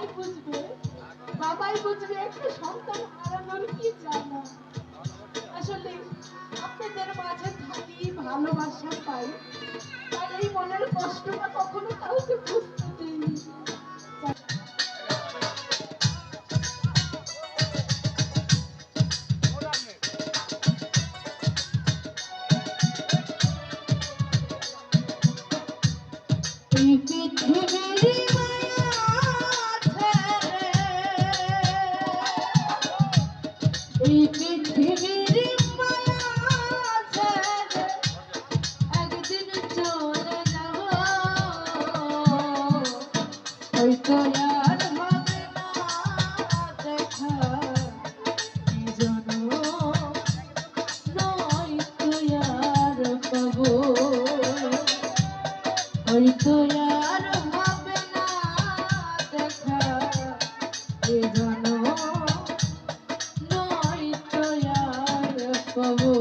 বাবাই বুঝবে, বাবাই বুঝবে একটা সন্তান হারানোর কি জানা। আসলে আপনাদের মাঝে থাকি, ভালোবাসা পাই, আর এই মনের কষ্টটা কখনো কাউকে বুঝতে দেইনি। এই পৃথিবীর মায়া ছেড়ে, এই পৃথিবীর মায়া ছেড়ে একদিন চলে যাব, হয়তো আর হবে না দেখা, কি জন্য নয়তো আর পাবো, হয়তো আর হবে না দেখা, এ জন্য নয়তো আর পাবো।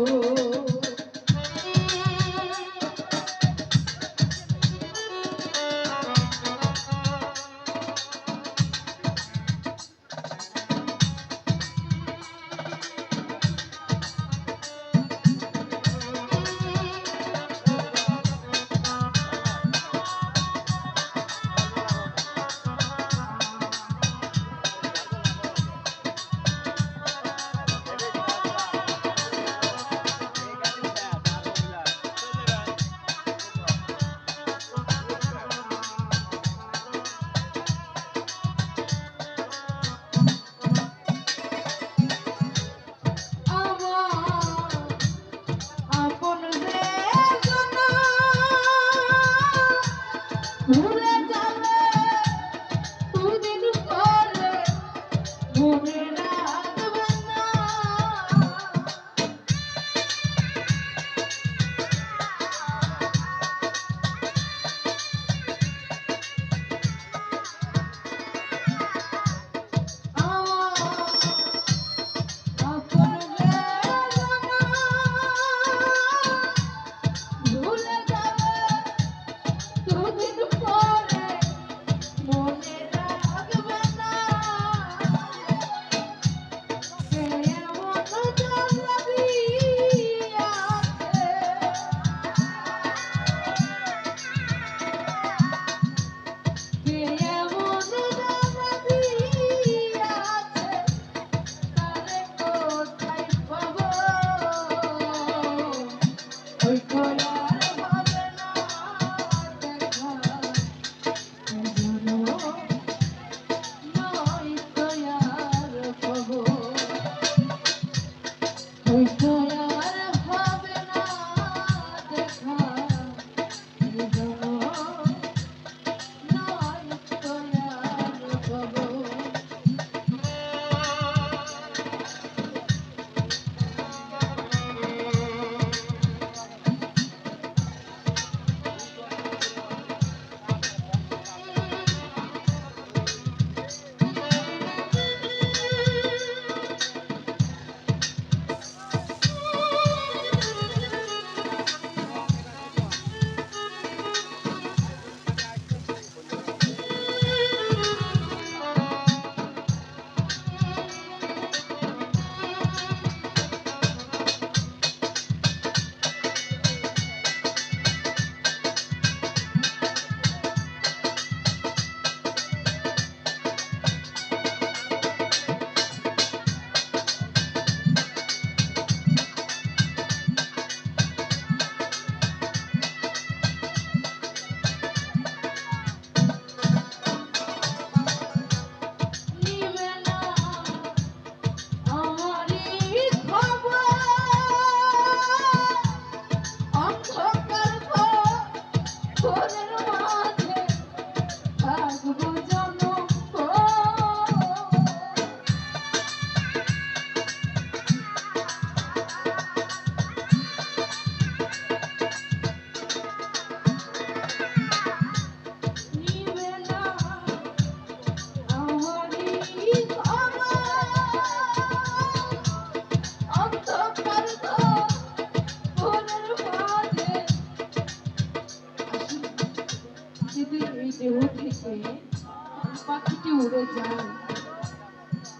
পাখিটি উড়ে যায়,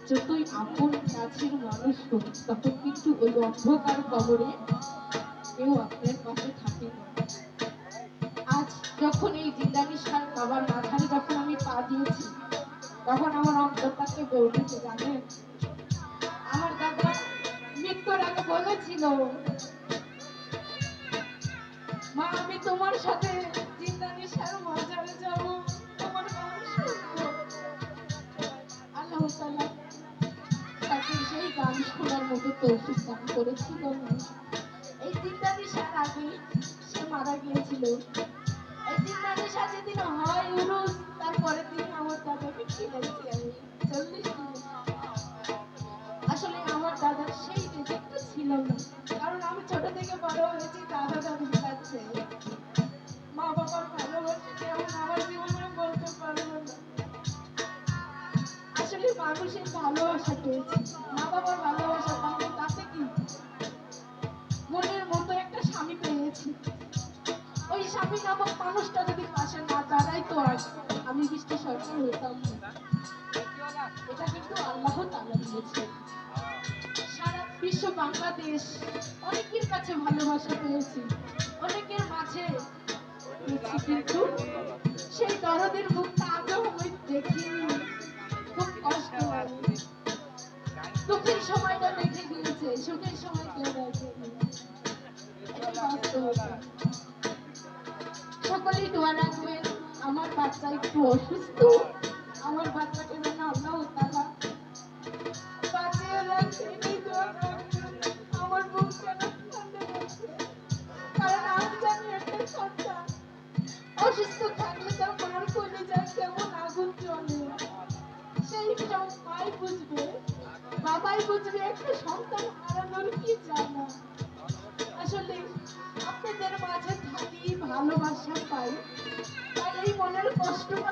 যতই আপন কাছের মানুষ হোক তখন কিন্তু ওই অন্ধকার কবরে কেউ আপনার পাশে থাকে না। আজ যখন এই জিন্দানি সার বাবার মাথায় যখন আমি পা দিয়েছি, তখন আমার অন্তরটাকে বলতেছে, জানেন আমার দাদা মৃত্যুর আগে বলেছিল, মা আমি তোমার সাথে জিন্দানি সার মাজারে যাব, তোমার গান শুনবো। আল্লাহ তাআলা তাকে সেই গান শোনার মতো তৌফিক দান করেছিল। এই জিন্দানি সার আগে সে মারা গিয়েছিল। এই জিন্দানি সার যেদিন হয় উরুস, তারপরে দিন আমার দাদাকে খিলাইছি আমি 40 দিন। আসলে আমার দাদার সেই রেজেক্টটা ছিল না, কারণ আমি ছোট থেকে বড় হয়েছি দাদা দাদির কাছে। মা বাবার ভালোবাসা কেমন আমার জীবনে বলতে পারবো না। আসলে মানুষের ভালোবাসা পেয়েছি, মা বাবার ভালোবাসা পাবো তাতে কি, মনের মতো একটা স্বামী পেয়েছি। ওই স্বামী নামক মানুষটা যদি পাশে না দাঁড়াই তো আর আমি বৃষ্টি সরকার হতাম না। এটা কিন্তু আল্লাহ তাআলা দিয়েছে। সারা বিশ্ব বাংলাদেশ অনেকের কাছে ভালোবাসা পেয়েছি, অনেকের মাঝে পেয়েছি, কিন্তু সেই দরদের মুখটা আজও আমি দেখিনি। খুব কষ্ট লাগে। দুঃখের সময়টা দেখে গিয়েছে, সুখের সময় কেউ দেখেনি। এটাই বাস্তবতা। সকলেই দোয়া রাখবেন, আমার বাচ্চা একটু অসুস্থ, আমার বাচ্চাকে যেন আল্লাহ তাআলা বাঁচিয়ে রাখে, এই দোয়া রাখবেন। আমার বুক যেন ঠান্ডা রাখে, কারণ আমি জানি একটা সন্তান অসুস্থ থাকলে তার মার কলিজায় কেমন আগুন জ্বলে। সেই সব মাই বুঝবে, বাবাই বুঝবে একটা সন্তান হারানোর কি জ্বালা। আসলে আপনাদের মাঝে থাকি, ভালোবাসা পাই, তাই এই মনের কষ্টটা